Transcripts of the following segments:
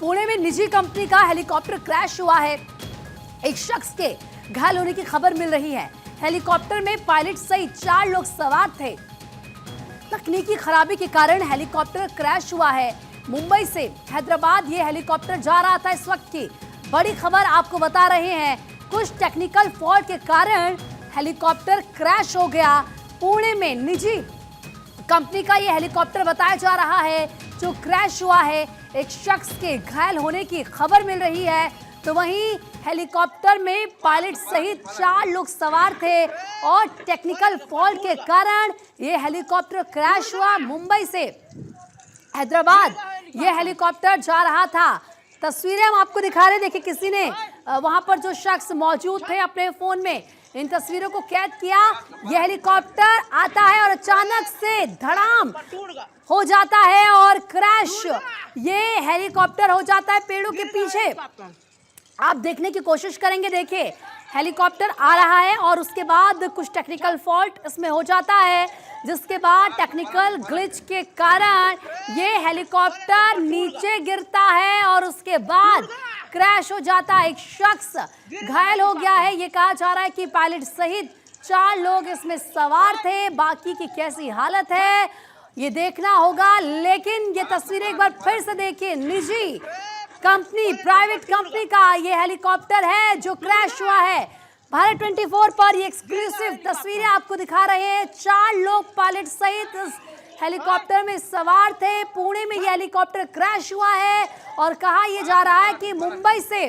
पुणे में निजी कंपनी का हेलीकॉप्टर क्रैश हुआ है। एक शख्स के घायल होने की खबर मिल रही है। हेलीकॉप्टर में पायलट सहित 4 लोग सवार थे। तकनीकी खराबी के कारण हेलीकॉप्टर क्रैश हुआ है। मुंबई से हैदराबाद ये हेलीकॉप्टर जा रहा था। इस वक्त की बड़ी खबर आपको बता रहे हैं। कुछ टेक्निकल फॉल्ट के कारण हेलीकॉप्टर क्रैश हो गया। पुणे में निजी कंपनी का ये हेलीकॉप्टर बताया जा रहा है जो क्रैश हुआ है। एक शख्स के घायल होने की खबर मिल रही है। तो वहीं हेलीकॉप्टर में पायलट सहित 4 लोग सवार थे और टेक्निकल फॉल्ट के कारण ये हेलीकॉप्टर क्रैश हुआ। मुंबई से हैदराबाद ये हेलीकॉप्टर जा रहा था। तस्वीरें हम आपको दिखा रहे हैं। देखिए किसी ने वहां पर जो शख्स मौजूद थे अपने फोन में इन तस्वीरों को कैद किया। यह हेलीकॉप्टर आता है और अचानक से धड़ाम हो जाता है और क्रैश ये हेलीकॉप्टर हो जाता है पेड़ों के पीछे। आप देखने की कोशिश करेंगे। देखिए हेलीकॉप्टर आ रहा है और उसके बाद कुछ टेक्निकल फॉल्ट इसमें हो जाता है, जिसके बाद टेक्निकल ग्लिच के कारण ये हेलीकॉप्टर नीचे गिरता है और उसके बाद क्रैश हो जाता है। एक शख्स घायल हो गया है। ये कहा जा रहा है कि पायलट सहित 4 लोग इसमें सवार थे। बाकी की कैसी हालत है ये देखना होगा। लेकिन ये तस्वीरें एक बार फिर से देखिए। निजी कंपनी, प्राइवेट कंपनी का ये हेलीकॉप्टर है जो क्रैश हुआ है। भारत 24 पर ये एक्सक्लूसिव तस्वीरें आपको दिखा रहे हैं। 4 लोग पायलट सहित इस हेलीकॉप्टर में सवार थे। पुणे में ये हेलीकॉप्टर क्रैश हुआ है और कहा यह जा रहा है कि मुंबई से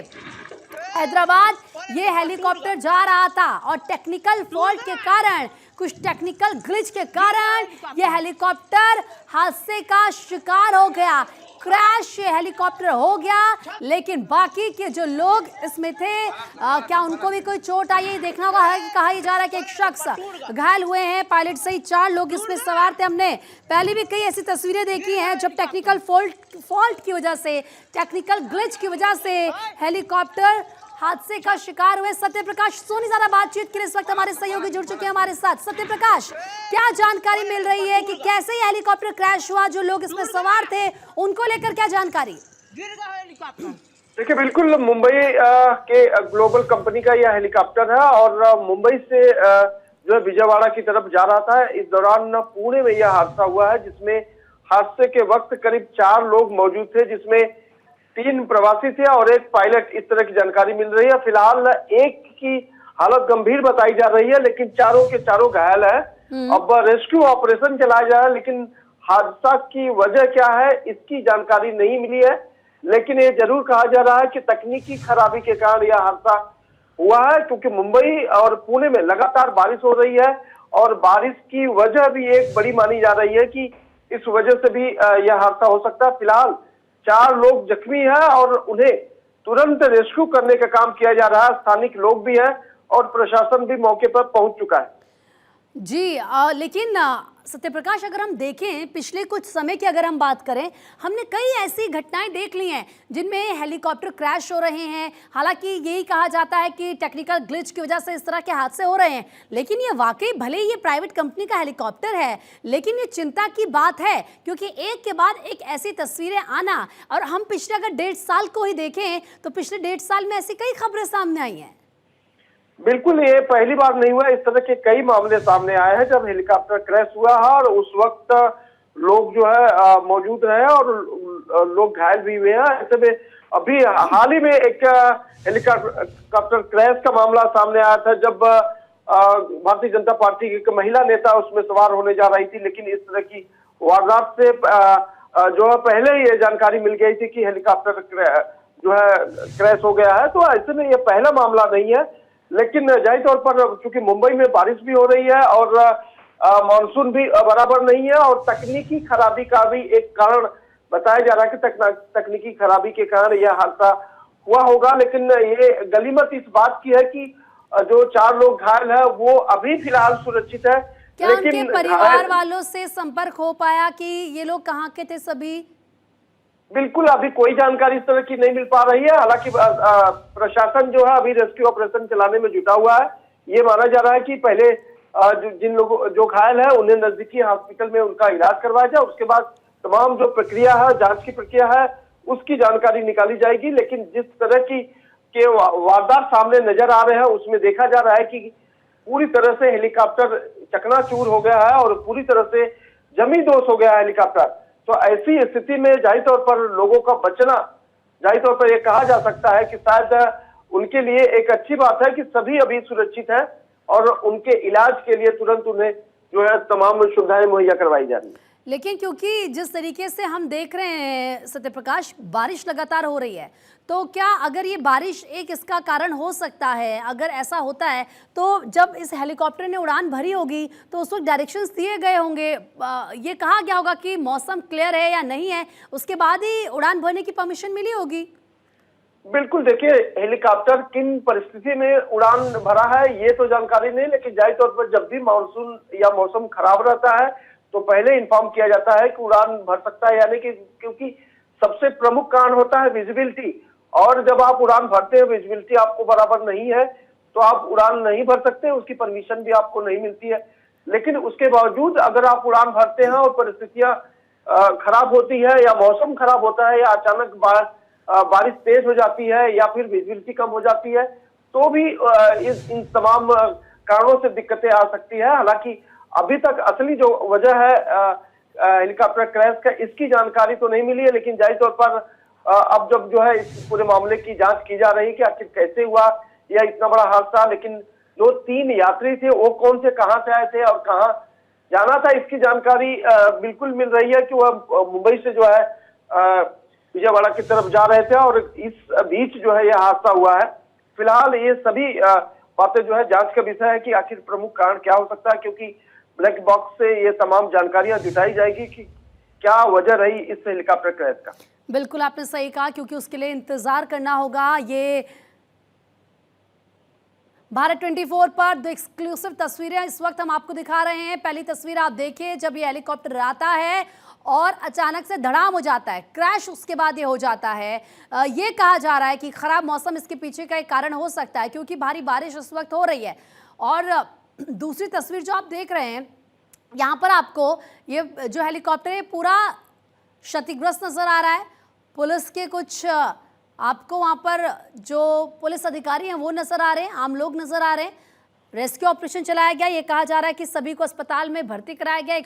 हैदराबाद ये हेलीकॉप्टर जा रहा था और टेक्निकल फॉल्ट के कारण, कुछ टेक्निकल ग्लिच के कारण ये हेलीकॉप्टर हादसे का शिकार हो गया। क्रैश ये हेलीकॉप्टर हो गया। लेकिन बाकी के जो लोग इसमें थे क्या उनको भी कोई चोट आई है देखना होगा। कहा जा रहा है कि एक शख्स घायल हुए हैं। पायलट सहित 4 लोग इसमें सवार थे। हमने पहले भी कई ऐसी तस्वीरें देखी हैं जब टेक्निकल फॉल्ट की वजह से, टेक्निकल ग्लिच की वजह से हेलीकॉप्टर हादसे का शिकार हुए। सत्यप्रकाश सोनी ज्यादा बातचीत के लिए इस वक्त हमारे सहयोगी जुड़ चुके हैं हमारे साथ। सत्यप्रकाश, क्या जानकारी मिल रही है कि कैसे ये हेलीकॉप्टर क्रैश हुआ? जो लोग इसमें सवार थे उनको लेकर क्या जानकारी? देखिए बिल्कुल मुंबई के ग्लोबल कंपनी का यह हेलीकॉप्टर है और मुंबई से जो है विजयवाड़ा की तरफ जा रहा था। इस दौरान पुणे में यह हादसा हुआ है, जिसमें हादसे के वक्त करीब 4 लोग मौजूद थे, जिसमें 3 प्रवासी थे और 1 पायलट। इस तरह की जानकारी मिल रही है। फिलहाल एक की हालत गंभीर बताई जा रही है, लेकिन चारों के चारों घायल है। अब रेस्क्यू ऑपरेशन चलाया जा रहा है, लेकिन हादसा की वजह क्या है इसकी जानकारी नहीं मिली है। लेकिन ये जरूर कहा जा रहा है कि तकनीकी खराबी के कारण यह हादसा हुआ है, क्योंकि मुंबई और पुणे में लगातार बारिश हो रही है और बारिश की वजह भी एक बड़ी मानी जा रही है कि इस वजह से भी यह हादसा हो सकता है। फिलहाल 4 लोग जख्मी हैं और उन्हें तुरंत रेस्क्यू करने का काम किया जा रहा है। स्थानिक लोग भी हैं और प्रशासन भी मौके पर पहुंच चुका है। जी लेकिन सत्यप्रकाश, अगर हम देखें पिछले कुछ समय की अगर हम बात करें, हमने कई ऐसी घटनाएं देख ली हैं जिनमें हेलीकॉप्टर क्रैश हो रहे हैं। हालांकि यही कहा जाता है कि टेक्निकल ग्लिच की वजह से इस तरह के हादसे हो रहे हैं, लेकिन ये वाकई भले ही ये प्राइवेट कंपनी का हेलीकॉप्टर है, लेकिन ये चिंता की बात है क्योंकि एक के बाद एक ऐसी तस्वीरें आना। और हम पिछले अगर 1.5 साल को ही देखें तो पिछले 1.5 साल में ऐसी कई खबरें सामने आई हैं। बिल्कुल, ये पहली बार नहीं हुआ। इस तरह के कई मामले सामने आए हैं जब हेलीकॉप्टर क्रैश हुआ है और उस वक्त लोग जो है मौजूद रहे और लोग घायल भी हुए हैं। ऐसे में अभी हाल ही में एक हेलीकॉप्टर क्रैश का मामला सामने आया था, जब भारतीय जनता पार्टी की एक महिला नेता उसमें सवार होने जा रही थी। लेकिन इस तरह की वारदात से जो है पहले ही ये जानकारी मिल गई थी कि हेलीकॉप्टर जो है क्रैश हो गया है। तो ऐसे में ये पहला मामला नहीं है। लेकिन जाहिर तौर पर चूंकि मुंबई में बारिश भी हो रही है और मानसून भी बराबर नहीं है और तकनीकी खराबी का भी एक कारण बताया जा रहा है कि तकनीकी खराबी के कारण यह हादसा हुआ होगा। लेकिन ये गनीमत इस बात की है कि जो 4 लोग घायल है वो अभी फिलहाल सुरक्षित है। क्या उनके परिवार वालों से संपर्क हो पाया कि ये लोग कहाँ के थे सभी? बिल्कुल अभी कोई जानकारी इस तरह की नहीं मिल पा रही है। हालांकि प्रशासन जो है अभी रेस्क्यू ऑपरेशन चलाने में जुटा हुआ है। ये माना जा रहा है कि पहले जिन लोगों जो घायल है उन्हें नजदीकी हॉस्पिटल में उनका इलाज करवाया जाए, उसके बाद तमाम जो प्रक्रिया है, जांच की प्रक्रिया है, उसकी जानकारी निकाली जाएगी। लेकिन जिस तरह की वारदात सामने नजर आ रहे हैं उसमें देखा जा रहा है कि पूरी तरह से हेलीकॉप्टर चकनाचूर हो गया है और पूरी तरह से जमी दोष हो गया है हेलीकॉप्टर। तो ऐसी स्थिति में जाहिर तौर पर लोगों का बचना, जाहिर तौर पर यह कहा जा सकता है कि शायद उनके लिए एक अच्छी बात है कि सभी अभी सुरक्षित है और उनके इलाज के लिए तुरंत उन्हें जो है तमाम सुविधाएं मुहैया करवाई जा रही है। लेकिन क्योंकि जिस तरीके से हम देख रहे हैं सत्यप्रकाश, बारिश लगातार हो रही है, तो क्या अगर ये बारिश एक इसका कारण हो सकता है? अगर ऐसा होता है तो जब इस हेलीकॉप्टर ने उड़ान भरी होगी तो उस वक्त डायरेक्शंस दिए गए होंगे, ये कहा गया होगा कि मौसम क्लियर है या नहीं है, उसके बाद ही उड़ान भरने की परमिशन मिली होगी। बिल्कुल, देखिए हेलीकॉप्टर किन परिस्थिति में उड़ान भरा है ये तो जानकारी नहीं, लेकिन जाहिर तौर पर जब भी मानसून या मौसम खराब रहता है तो पहले इन्फॉर्म किया जाता है कि उड़ान भर सकता है यानी कि, क्योंकि सबसे प्रमुख कारण होता है विजिबिलिटी, और जब आप उड़ान भरते हैं विजिबिलिटी आपको बराबर नहीं है तो आप उड़ान नहीं भर सकते, उसकी परमिशन भी आपको नहीं मिलती है। लेकिन उसके बावजूद अगर आप उड़ान भरते हैं और परिस्थितियां खराब होती है या मौसम खराब होता है या अचानक बारिश तेज हो जाती है या फिर विजिबिलिटी कम हो जाती है तो भी इन तमाम कारणों से दिक्कतें आ सकती है। हालांकि अभी तक असली जो वजह है हेलीकॉप्टर क्रैश का इसकी जानकारी तो नहीं मिली है, लेकिन जाहिर तौर पर अब जब जो है इस पूरे मामले की जांच की जा रही है कि आखिर कैसे हुआ यह इतना बड़ा हादसा, लेकिन जो 3 यात्री थे वो कौन से, कहां से आए थे और कहां जाना था, इसकी जानकारी बिल्कुल मिल रही है कि वह मुंबई से जो है विजयवाड़ा की तरफ जा रहे थे और इस बीच जो है यह हादसा हुआ है। फिलहाल ये सभी बातें जो है जांच का विषय है कि आखिर प्रमुख कारण क्या हो सकता है, क्योंकि ब्लैक बॉक्स से ये तमाम जानकारियां जुटाई जाएगी कि क्या वजह रही इस हेलीकॉप्टर क्रैश का। बिल्कुल आपने सही कहा, क्योंकि उसके लिए इंतजार करना होगा। ये भारत 24 पर दो एक्सक्लूसिव तस्वीरें इस वक्त हम आपको दिखा रहे हैं। पहली तस्वीर आप देखिए, जब ये हेलीकॉप्टर आता है और अचानक से धड़ाम हो जाता है, क्रैश उसके बाद ये हो जाता है। ये कहा जा रहा है कि खराब मौसम इसके पीछे का एक कारण हो सकता है, क्योंकि भारी बारिश इस वक्त हो रही है। और दूसरी तस्वीर जो आप देख रहे हैं, यहाँ पर आपको ये जो हेलीकॉप्टर है पूरा क्षतिग्रस्त नजर आ रहा है। पुलिस के कुछ आपको वहाँ पर जो पुलिस अधिकारी हैं वो नजर आ रहे हैं, आम लोग नजर आ रहे हैं। रेस्क्यू ऑपरेशन चलाया गया, ये कहा जा रहा है कि सभी को अस्पताल में भर्ती कराया गया।